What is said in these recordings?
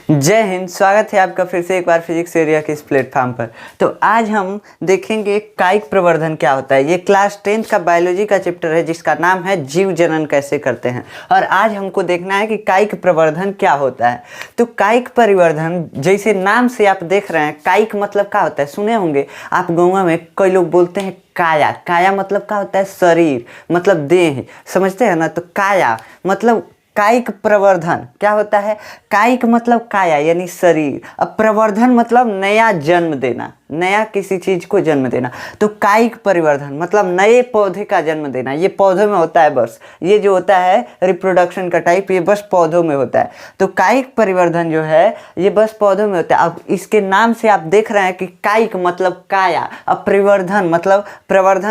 जय हिंद। स्वागत है आपका फिर से एक बार फिजिक्स एरिया के इस प्लेटफॉर्म पर। तो आज हम देखेंगे कायिक प्रवर्धन क्या होता है। ये क्लास 10th का बायोलॉजी का चैप्टर है जिसका नाम है जीव जनन कैसे करते हैं। और आज हमको देखना है कि कायिक प्रवर्धन क्या होता है। तो कायिक परिवर्धन जैसे नाम से आप देख रहे हैं, कायिक मतलब क्या होता है सुने होंगे आप। गाँव में कई लोग बोलते हैं काया। काया मतलब क्या होता है? शरीर मतलब देह, समझते हैं ना। तो काया मतलब कायिक प्रवर्धन क्या होता है? कायिक मतलब काया यानी शरीर। अब प्रवर्धन मतलब नया जन्म देना, नया किसी चीज को जन्म देना। तो कायिक परिवर्धन मतलब नए पौधे का जन्म देना। ये पौधों में होता है बस, ये जो होता है रिप्रोडक्शन का टाइप, ये बस पौधों में होता है। तो कायिक परिवर्धन जो है ये बस पौधों में होता है। अब इसके नाम से आप देख रहे हैं कि कायिक मतलब काया, अब प्रवर्धन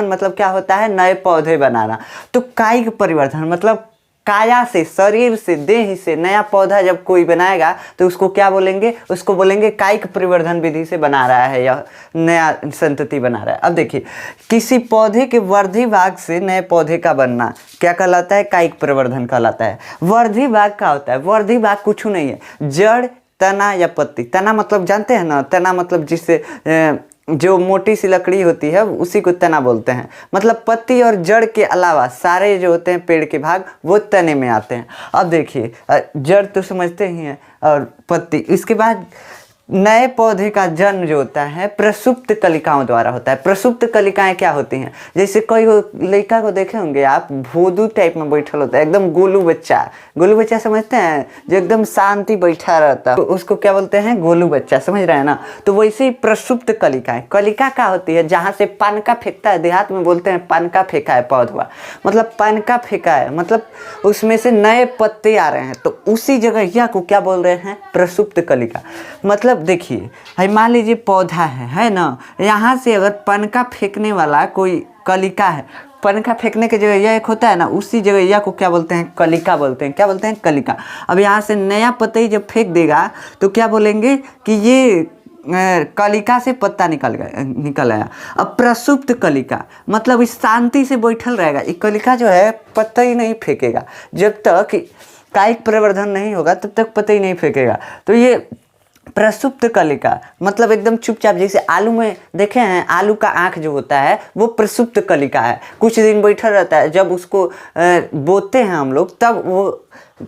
मतलब क्या होता है? नए पौधे बनाना। तो कायिक परिवर्धन मतलब काया से, शरीर से, देह से नया पौधा जब कोई बनाएगा तो उसको क्या बोलेंगे? उसको बोलेंगे कायिक परिवर्धन विधि से बना रहा है या नया संतति बना रहा है। अब देखिए, किसी पौधे के वर्धी भाग से नए पौधे का बनना क्या कहलाता है? कायिक प्रवर्धन कहलाता है। वर्धी भाग क्या होता है? वर्धी भाग कुछ नहीं है, जड़, तना या पत्ती। तना मतलब जानते हैं ना, तना मतलब जिससे जो मोटी सी लकड़ी होती है उसी को तना बोलते हैं। मतलब पत्ती और जड़ के अलावा सारे जो होते हैं पेड़ के भाग वो तने में आते हैं। अब देखिए, जड़ तो समझते ही हैं और पत्ती। इसके बाद नए पौधे का जन्म जो होता है प्रसुप्त कलिकाओं द्वारा होता है। प्रसुप्त कलिकाएं क्या होती हैं? जैसे कोई लड़का को देखे होंगे आप, भोदू टाइप में बैठल होता है, एकदम गोलू बच्चा। गोलू बच्चा समझते हैं, जो एकदम शांति बैठा रहता है, तो उसको क्या बोलते हैं? गोलू बच्चा, समझ रहे हैं ना। तो वैसे ही प्रसुप्त कलिकाएं, कलिका क्या होती है? जहाँ से पनका फेंकता है, देहात में बोलते हैं पनका फेंका है पौधवा, मतलब पनका फेंका है, मतलब उसमें से नए पत्ते आ रहे हैं। तो उसी जगह को क्या बोल रहे हैं? प्रसुप्त कलिका। मतलब देखिए, मान लीजिए पौधा है ना, यहाँ से अगर पनका फेंकने वाला कोई कलिका है, पनका फेंकने की जगह एक होता है ना, उसी जगह को क्या बोलते हैं? कलिका बोलते हैं। क्या बोलते हैं? कलिका। अब यहाँ से नया पत्ता जब फेंक देगा तो क्या बोलेंगे कि ये कलिका से पत्ता निकल आया। अब प्रसुप्त कलिका मतलब इस शांति से बैठल रहेगा। ये कलिका जो है पत्ता ही नहीं फेंकेगा, जब तक कायिक प्रवर्धन नहीं होगा तब तक पत्ता ही नहीं फेंकेगा। तो ये प्रसुप्त कलिका मतलब एकदम चुपचाप। जैसे आलू में देखे हैं, आलू का आँख जो होता है वो प्रसुप्त कलिका है, कुछ दिन बैठा रहता है। जब उसको बोते हैं हम लोग तब वो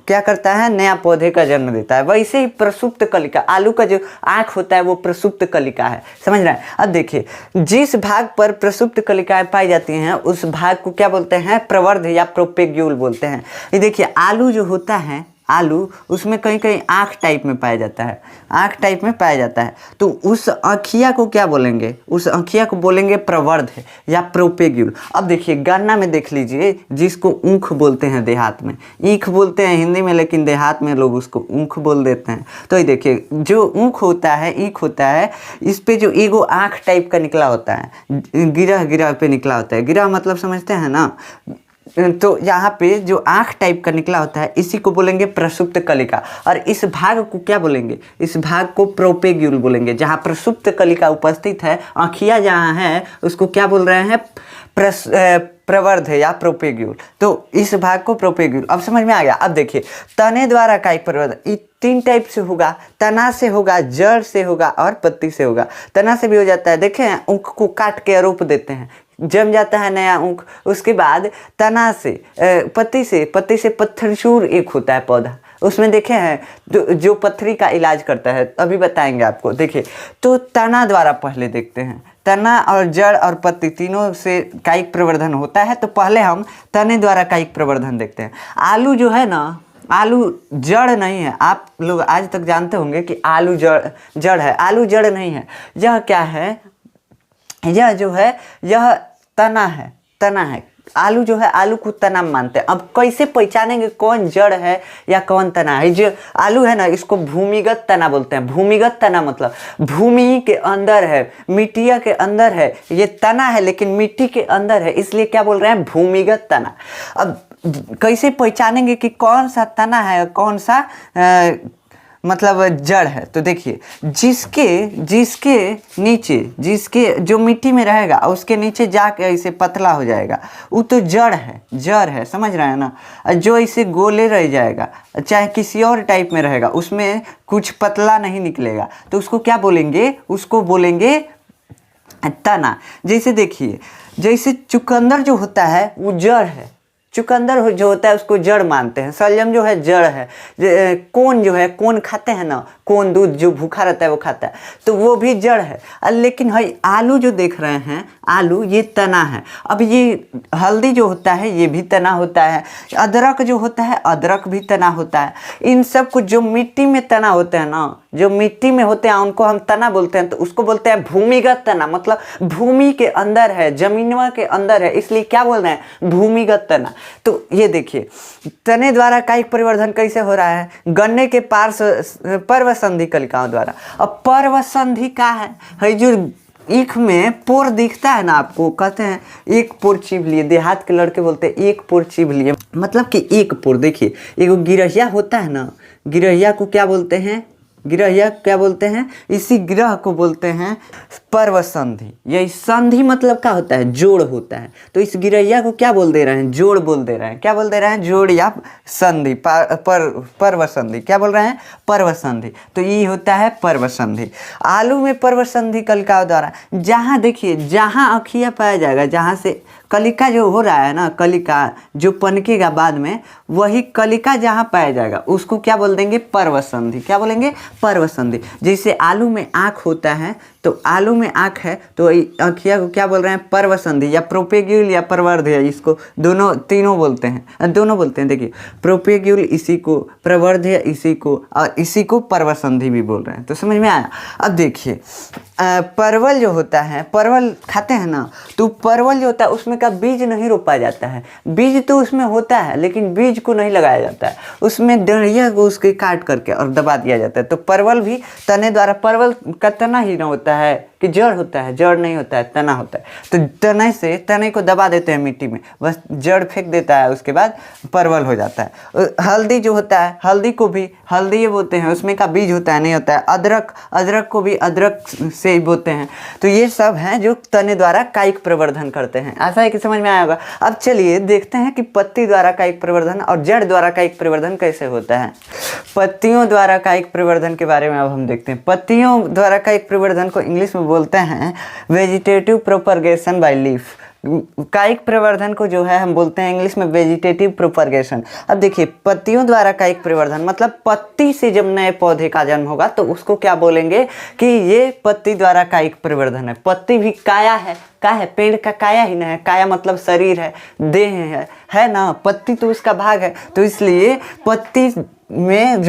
क्या करता है? नया पौधे का जन्म देता है। वैसे ही प्रसुप्त कलिका, आलू का जो आँख होता है वो प्रसुप्त कलिका है, समझ रहे हैं। अब देखिए, जिस भाग पर प्रसुप्त कलिकाएं पाई जाती हैं उस भाग को क्या बोलते हैं? प्रवर्ध या प्रोपेग्यूल बोलते हैं। ये देखिए, आलू जो होता है, आलू उसमें कहीं कहीं आँख टाइप में पाया जाता है, आँख टाइप में पाया जाता है। तो उस आँखिया को क्या बोलेंगे? उस आँखिया को बोलेंगे प्रवर्ध या प्रोपेग्यूल। अब देखिए, गन्ना में देख लीजिए, जिसको ऊख बोलते हैं देहात में, ईख बोलते हैं हिंदी में, लेकिन देहात में लोग उसको ऊख बोल देते हैं। तो ये देखिए, जो ऊख होता है, ईख होता है, इस पे जो एगो आँख टाइप का निकला होता है, गिरह पे निकला होता है। गिरह मतलब समझते हैं ना। तो यहाँ पे जो आँख टाइप का निकला होता है इसी को बोलेंगे प्रसुप्त कलिका। और इस भाग को क्या बोलेंगे? इस भाग को प्रोपेग्यूल बोलेंगे। जहाँ प्रसुप्त कलिका उपस्थित है, आँखिया जहाँ है, उसको क्या बोल रहे हैं? प्रवर्ध या प्रोपेग्यूल। तो इस भाग को प्रोपेग्यूल। अब समझ में आ गया। अब देखिए, तने द्वारा कायिक परिवर्धन 3 टाइप से होगा। तना से होगा, जड़ से होगा और पत्ती से होगा। तना से भी हो जाता है, देखे हैं, ऊख को काट के रोप देते हैं, जम जाता है नया ऊख। उसके बाद तना से, पत्ती से पत्थरचूर एक होता है पौधा, उसमें देखे हैं जो पत्थरी का इलाज करता है, अभी बताएंगे आपको। देखिए, तो तना द्वारा पहले देखते हैं। तना और जड़ और पत्ती तीनों से कायिक प्रवर्धन होता है। तो पहले हम तने द्वारा कायिक प्रवर्धन देखते हैं। आलू जो है ना, आलू जड़ नहीं है। आप लोग आज तक जानते होंगे कि आलू जड़ है। आलू जड़ नहीं है। यह क्या है? यह जो है यह तना है, तना है। आलू जो है, आलू को तना मानते हैं। अब कैसे पहचानेंगे कौन जड़ है या कौन तना है? जो आलू है ना, इसको भूमिगत तना बोलते हैं। भूमिगत तना मतलब भूमि के अंदर है, मिट्टिया के अंदर है। ये तना है लेकिन मिट्टी के अंदर है, इसलिए क्या बोल रहे हैं? भूमिगत तना। अब कैसे पहचानेंगे कि कौन सा तना है, कौन सा मतलब जड़ है। तो देखिए जिसके जिसके नीचे, जिसके जो मिट्टी में रहेगा उसके नीचे जाके ऐसे पतला हो जाएगा, वो तो जड़ है, जड़ है, समझ रहे हैं ना। जो ऐसे गोले रह जाएगा, चाहे किसी और टाइप में रहेगा, उसमें कुछ पतला नहीं निकलेगा, तो उसको क्या बोलेंगे, उसको बोलेंगे तना। जैसे देखिए, जैसे चुकंदर जो होता है वो जड़ है, चुकंदर जो होता है उसको जड़ मानते हैं। शलजम जो है जड़ है। कोन जो है, कोन खाते हैं ना, कोन दूध जो भूखा रहता है वो खाता है, तो वो भी जड़ है। लेकिन भाई आलू जो देख रहे हैं, आलू ये तना है। अब ये हल्दी जो होता है ये भी तना होता है, अदरक जो होता है अदरक भी तना होता है। इन सब को जो मिट्टी में तना होते हैं ना, जो मिट्टी में होते हैं उनको हम तना बोलते हैं। तो उसको बोलते हैं भूमिगत तना, मतलब भूमि के अंदर है, जमीनवा के अंदर है, इसलिए क्या बोल रहे हैं, भूमिगत तना। तो ये देखिए तने द्वारा कायिक परिवर्धन कैसे हो रहा है, गन्ने के पर्व संधि कलिकाओं द्वारा। अब पर्व संधि क्या है जो ईख में पोर दिखता है ना आपको, कहते हैं एक पोर चीब लिए, देहात के लड़के बोलते हैं एक पोर चीब लिए, मतलब कि एक पोर। देखिए एगो गिरहिया होता है ना, गिरहिया को क्या बोलते हैं, गिरहिया क्या बोलते हैं, इसी ग्रह को बोलते हैं पर्व संधि। यही संधि मतलब क्या होता है, जोड़ होता है। तो इस गिरहिया को क्या बोल दे रहे हैं, जोड़ बोल दे रहे हैं। क्या बोल दे रहे हैं, जोड़ या संधि, पर्व संधि। क्या बोल रहे हैं, पर्व संधि। तो ये होता है पर्व संधि। आलू में पर्व संधि कलिकाओं द्वारा, जहाँ देखिए जहाँ अखिया पाया जाएगा, जहाँ से कलिका जो हो रहा है ना, कलिका जो पनकेगा बाद में, वही कलिका जहाँ पाया जाएगा उसको क्या बोल देंगे, पर्व संधि। क्या बोलेंगे, पर्व संधि। जैसे आलू में आँख होता है, तो आलू में आँख है तो अखिया को क्या बोल रहे हैं, पर्व संधि या प्रोपेग्यूल या प्रवर्ध्य, इसको दोनों तीनों बोलते हैं, दोनों बोलते हैं। देखिए प्रोपेग्यूल इसी को, प्रवर्ध्य इसी को, और इसी को पर्व संधि भी बोल रहे हैं। तो समझ में आया। अब देखिए परवल जो होता है, परवल खाते हैं ना, तो परवल जो होता है उसमें का बीज नहीं रोपा जाता है। बीज तो उसमें होता है लेकिन बीज को नहीं लगाया जाता है, उसमें डंडिया को उसके काट करके और दबा दिया जाता है। तो परवल भी तने द्वारा, परवल का तना ही ना होता है कि जड़ होता है, जड़ नहीं होता है, तना होता है। तो तने से, तने को दबा देते हैं मिट्टी में, बस जड़ फेंक देता है, उसके बाद परवल हो जाता है। हल्दी जो होता है, हल्दी को भी हल्दी ये बोलते हैं, उसमें का बीज होता है, नहीं होता है। अदरक, अदरक को भी अदरक से ही बोलते हैं। तो ये सब हैं जो तने द्वारा कायिक प्रवर्धन करते हैं। ऐसा है कि समझ में आया होगा। अब चलिए देखते हैं कि पत्ती द्वारा कायिक प्रवर्धन और जड़ द्वारा कायिक प्रवर्धन कैसे होता है। पत्तियों द्वारा कायिक प्रवर्धन के बारे में अब हम देखते हैं। पत्तियों द्वारा कायिक प्रवर्धन को इंग्लिश में बोलते हैं वेजिटेटिव प्रोपगेशन बाय लीफ। कायिक प्रवर्धन को जो है हम बोलते हैं इंग्लिश में वेजिटेटिव प्रोपगेशन। अब देखिए पत्तियों द्वारा कायिक प्रवर्धन मतलब पत्ती से जब नए पौधे का जन्म होगा तो उसको क्या बोलेंगे कि ये पत्ती द्वारा कायिक प्रवर्धन है। पत्ती भी काया है, का है, पेड़ का काया ही ना है, काया मतलब शरीर है, देह है ना, पत्ती तो उसका भाग है। तो इसलिए पत्ती में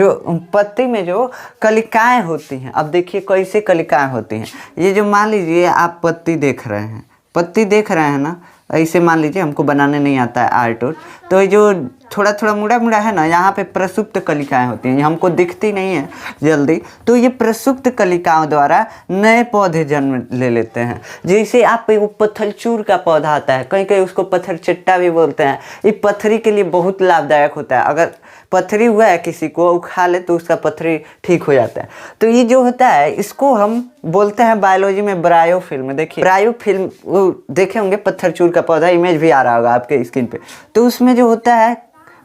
जो कलिकाएं होती हैं, अब देखिए कैसे कलिकाएं होती हैं। ये जो मान लीजिए आप पत्ती देख रहे हैं, पत्ती देख रहे हैं ना, ऐसे मान लीजिए, हमको बनाने नहीं आता है आर्ट उर्ट, तो ये जो थोड़ा थोड़ा मुड़ा मुड़ा है ना, यहाँ पे प्रसुप्त कलिकाएं होती हैं, हमको दिखती नहीं है जल्दी। तो ये प्रसुप्त कलिकाओं द्वारा नए पौधे जन्म ले लेते हैं। जैसे आप वो पत्थरचूर का पौधा आता है, कहीं कहीं उसको पत्थर चट्टा भी बोलते हैं। ये पत्थरी के लिए बहुत लाभदायक होता है। अगर पत्थरी हुआ है किसी को, वो खा ले तो उसका पत्थरी ठीक हो जाता है। तो ये जो होता है इसको हम बोलते हैं बायोलॉजी में ब्रायोफिल्म। देखिए ब्रायोफिल्म, वो देखे होंगे पत्थरचूर का पौधा, इमेज भी आ रहा होगा आपके स्क्रीन पे। तो उसमें जो होता है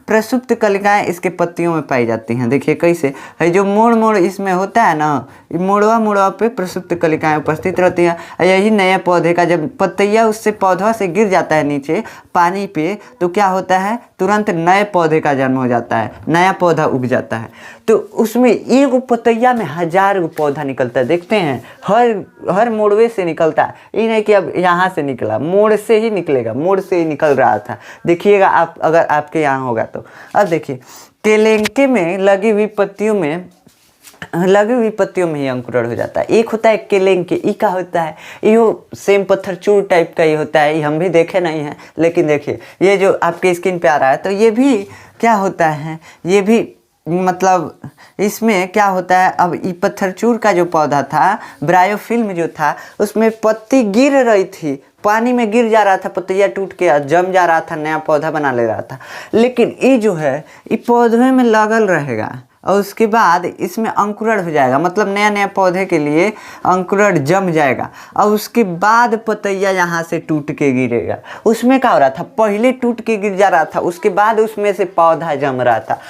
प्रसुप्त कलिकाएं इसके पत्तियों में पाई जाती हैं। देखिए कैसे है, जो मोड़ मोड़ इसमें होता है ना, मोड़वा मोड़वा पे प्रसुप्त कलिकाएं उपस्थित रहती हैं। यही नए पौधे का जब पत्तियाँ उससे पौधा से गिर जाता है नीचे पानी पे, तो क्या होता है, तुरंत नए पौधे का जन्म हो जाता है, नया पौधा उग जाता है। तो उसमें एक पतैया में 1000 गो पौधा निकलता है। देखते हैं हर मोड़वे से निकलता है, ये नहीं कि अब यहाँ से निकला, मोड़ से ही निकलेगा, मोड़ से ही निकल रहा था। देखिएगा आप, अगर आपके यहाँ होगा तो। अब देखिए केलेंके में लगी हुई पत्तियों में ही अंकुरण हो जाता है। एक होता है केलेंके, ई का होता है, यो सेम पत्थरचूर टाइप का ही होता है, ये हम भी देखे नहीं हैं। लेकिन देखिए ये जो आपके स्क्रीन पे आ रहा है, तो ये भी क्या होता है, ये भी मतलब इसमें क्या होता है, अब ये पत्थरचूर का जो पौधा था, ब्रायोफिल्म जो था, उसमें पत्ती गिर रही थी, पानी में गिर जा रहा था, पत्तियाँ टूट के जम जा रहा था, नया पौधा बना ले रहा था। लेकिन ये जो है ये पौधे में लगल रहेगा, और उसके बाद इसमें अंकुरण हो जाएगा, मतलब नया नया पौधे के लिए अंकुरण जम जाएगा और उसके बाद पतैया यहाँ से टूट के गिरेगा। उसमें क्या हो रहा था, पहले टूट के गिर जा रहा था, उसके बाद उसमें से पौधा जम रहा था।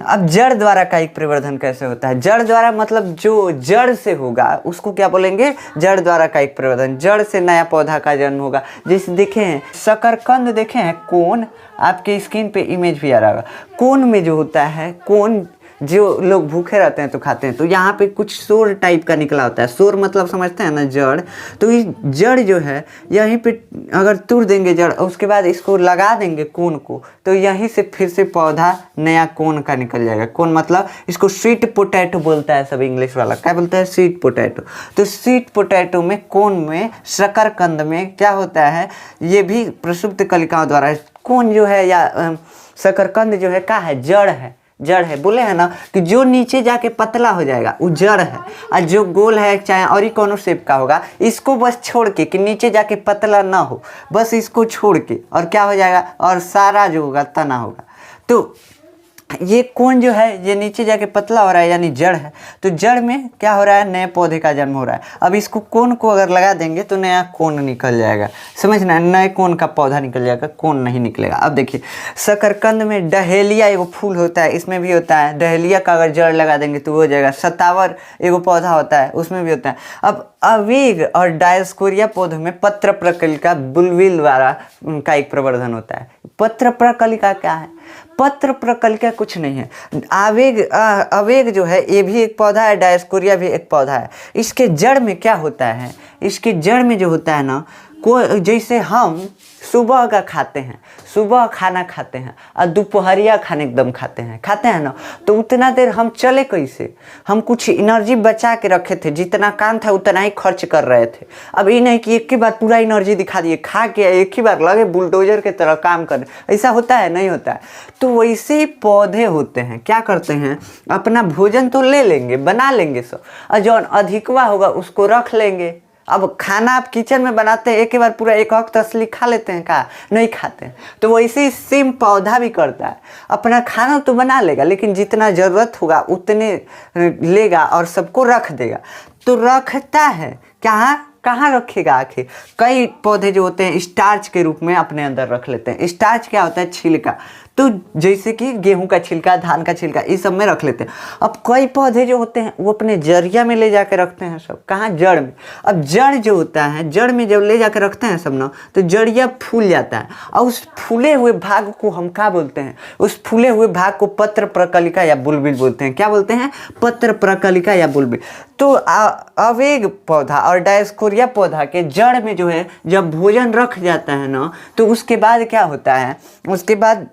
अब जड़ द्वारा कायिक प्रवर्धन कैसे होता है? जड़ द्वारा मतलब जो जड़ से होगा उसको क्या बोलेंगे? जड़ द्वारा कायिक प्रवर्धन। जड़ से नया पौधा का जन्म होगा। जैसे देखे हैं शकरकंद, देखे हैं कोन, आपके स्क्रीन पे इमेज भी आ रहा होगा। कोन में जो होता है, कोन जो लोग भूखे रहते हैं तो खाते हैं, तो यहाँ पे कुछ सोर टाइप का निकला होता है। सोर मतलब समझते हैं ना, जड़। तो ये जड़ जो है यहीं पे अगर तोड़ देंगे जड़ और उसके बाद इसको लगा देंगे कोन को, तो यहीं से फिर से पौधा नया कोन का निकल जाएगा। कोन मतलब इसको स्वीट पोटैटो बोलता है सब इंग्लिश वाला। क्या बोलता है? Sweet potato. तो स्वीट पोटैटो में, कोन में, शकरकंद में क्या होता है, ये भी प्रसुप्त कलिकाओं द्वारा। कोन जो है या शकरकंद जो है क्या है? जड़ है। जड़ है, बोले हैं ना कि जो नीचे जाके पतला हो जाएगा वो जड़ है, और जो गोल है चाहे और ही कोनो शेप का होगा, इसको बस छोड़ के कि नीचे जाके पतला ना हो, बस इसको छोड़ के और क्या हो जाएगा, और सारा जो होगा तना होगा। तो ये कोन जो है ये नीचे जाके पतला हो रहा है, यानी जड़ है। तो जड़ में क्या हो रहा है, नए पौधे का जन्म हो रहा है। अब इसको कोन को अगर लगा देंगे तो नया कोन निकल जाएगा, समझना, नए कोन का पौधा निकल जाएगा, कोन नहीं निकलेगा। अब देखिए शकरकंद में डहेलिया एगो फूल होता है, इसमें भी होता है। डहेलिया का अगर जड़ लगा देंगे तो वो हो जाएगा। सतावर एगो पौधा होता है, उसमें भी होता है। अब अवेग और डायोस्कोरिया पौधों में पत्र प्रकलिका बुलबिल द्वारा कायिक प्रवर्धन होता है। पत्र प्रकलिका क्या है? पत्र प्रकलिका कुछ नहीं है। अवेग जो है ये भी एक पौधा है, डायोस्कोरिया भी एक पौधा है। इसके जड़ में क्या होता है, इसके जड़ में जो होता है ना, जैसे हम सुबह का खाते हैं, सुबह खाना खाते हैं और दोपहरिया खाने एकदम खाते हैं ना, तो उतना देर हम चले कैसे? हम कुछ एनर्जी बचा के रखे थे, जितना काम था उतना ही खर्च कर रहे थे। अब ये नहीं कि एक ही बार पूरा एनर्जी दिखा दिए, खा के एक ही बार लगे बुलडोजर के तरह काम करने, ऐसा होता है? नहीं होता है। तो वैसे ही पौधे होते हैं, क्या करते हैं, अपना भोजन तो ले लेंगे, बना लेंगे सब, और जो अधिकवा होगा उसको रख लेंगे। अब खाना आप किचन में बनाते हैं, एक ही बार पूरा एक वक्त असली खा लेते हैं का? नहीं खाते हैं। तो वैसे ही सेम पौधा भी करता है, अपना खाना तो बना लेगा लेकिन जितना ज़रूरत होगा उतने लेगा और सबको रख देगा। तो रखता है कहाँ रखेगा आखिर? कई पौधे जो होते हैं स्टार्च के रूप में अपने अंदर रख लेते हैं। स्टार्च क्या होता है? छिलका। तो जैसे कि गेहूं का छिलका, धान का छिलका, इस सब में रख लेते हैं। अब कई पौधे जो होते हैं वो अपने जड़िया में ले जाकर रखते हैं सब। कहाँ? जड़ में। अब जड़ जो होता है, जड़ में जब ले जाकर रखते हैं सब ना, तो जड़िया फूल जाता है और उस फूले हुए भाग को हम क्या बोलते हैं? उस फूले हुए भाग को पत्र प्रकलिका या बुलबिल बोलते हैं। क्या बोलते हैं? पत्र प्रकलिका या बुलबिल। तो अवेग पौधा और डायोस्कोरिया पौधा के जड़ में जो है जब भोजन रख जाता है ना, तो उसके बाद क्या होता है, उसके बाद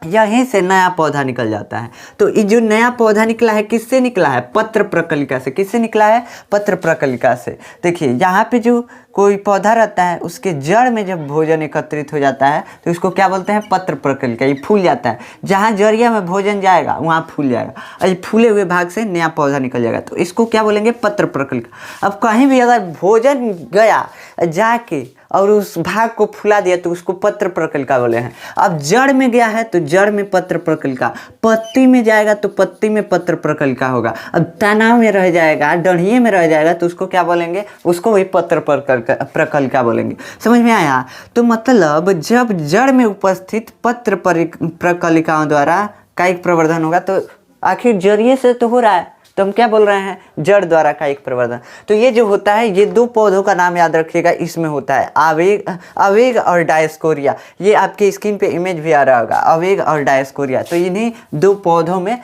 यहीं से नया पौधा निकल जाता है। तो ये जो नया पौधा निकला है किससे निकला है? पत्र प्रकलिका से। किससे निकला है? पत्र प्रकलिका से। देखिए यहाँ पे जो कोई पौधा रहता है उसके जड़ में जब भोजन एकत्रित हो जाता है तो इसको क्या बोलते हैं? पत्र प्रकलिका। ये फूल जाता है, जहाँ जड़िया में भोजन जाएगा वहाँ फूल जाएगा और ये फूले हुए भाग से नया पौधा निकल जाएगा, तो इसको क्या बोलेंगे? पत्र प्रकलिका। अब कहीं भी अगर भोजन गया जाके और उस भाग को फुला दिया तो उसको पत्र प्रकलिका बोले हैं। अब जड़ में गया है तो जड़ में पत्र प्रकलिका, पत्ती में जाएगा तो पत्ती में पत्र प्रकलिका होगा। अब तना में रह जाएगा, डंठिए में रह जाएगा तो उसको क्या बोलेंगे? उसको वही पत्र प्रकलिका बोलेंगे। समझ में आया? तो मतलब जब जड़ में उपस्थित पत्र प्रकलिकाओं द्वारा कायिक प्रवर्धन होगा तो आखिर जरिए से तो हो रहा है, तो हम क्या बोल रहे हैं? जड़ द्वारा कायिक प्रवर्धन। तो ये जो होता है, ये दो पौधों का नाम याद रखिएगा, इसमें होता है अवेग और डायोस्कोरिया। ये आपके स्क्रीन पे इमेज भी आ रहा होगा, अवेग और डायोस्कोरिया। तो इन्हीं दो पौधों में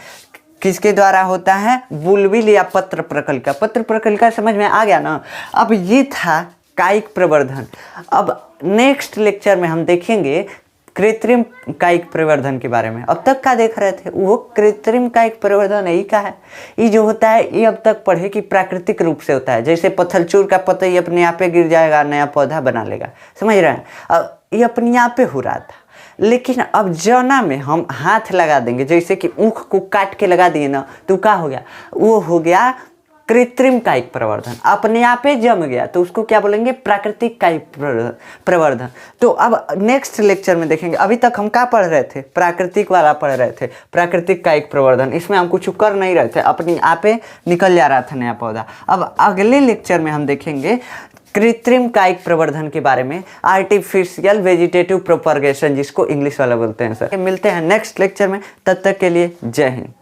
किसके द्वारा होता है? बुलबिल या पत्र प्रकलिका। पत्र प्रकलिका समझ में आ गया ना? अब ये था कायिक प्रवर्धन। अब नेक्स्ट लेक्चर में हम देखेंगे कृत्रिम कायिक प्रवर्धन के बारे में। अब तक क्या देख रहे थे? वो कृत्रिम कायिक प्रवर्धन यही का है। ये जो होता है ये अब तक पढ़े कि प्राकृतिक रूप से होता है, जैसे पत्थलचूर का पत्ता ही अपने आप पे गिर जाएगा, नया पौधा बना लेगा। समझ रहे हैं? अब ये अपने आप पे हो रहा था, लेकिन अब जना में हम हाथ लगा देंगे, जैसे कि ऊख को काट के लगा दिए ना, तो क्या हो गया? वो हो गया कृत्रिम कायिक प्रवर्धन, अपने आप ही जम गया तो उसको क्या बोलेंगे, प्राकृतिक कायिक प्रवर्धन। तो अब नेक्स्ट लेक्चर में देखेंगे, अभी तक हम क्या पढ़ रहे थे, प्राकृतिक वाला पढ़ रहे थे, प्राकृतिक कायिक प्रवर्धन, इसमें हम कुछ कर नहीं रहे थे, अपने आप ही निकल जा रहा था नया पौधा। अब अगले लेक्चर में हम देखेंगे कृत्रिम कायिक प्रवर्धन के बारे में, आर्टिफिशियल वेजिटेटिव प्रोपगेशन जिसको इंग्लिश वाला बोलते हैं सर। मिलते हैं नेक्स्ट लेक्चर में, तब तक के लिए जय हिंद।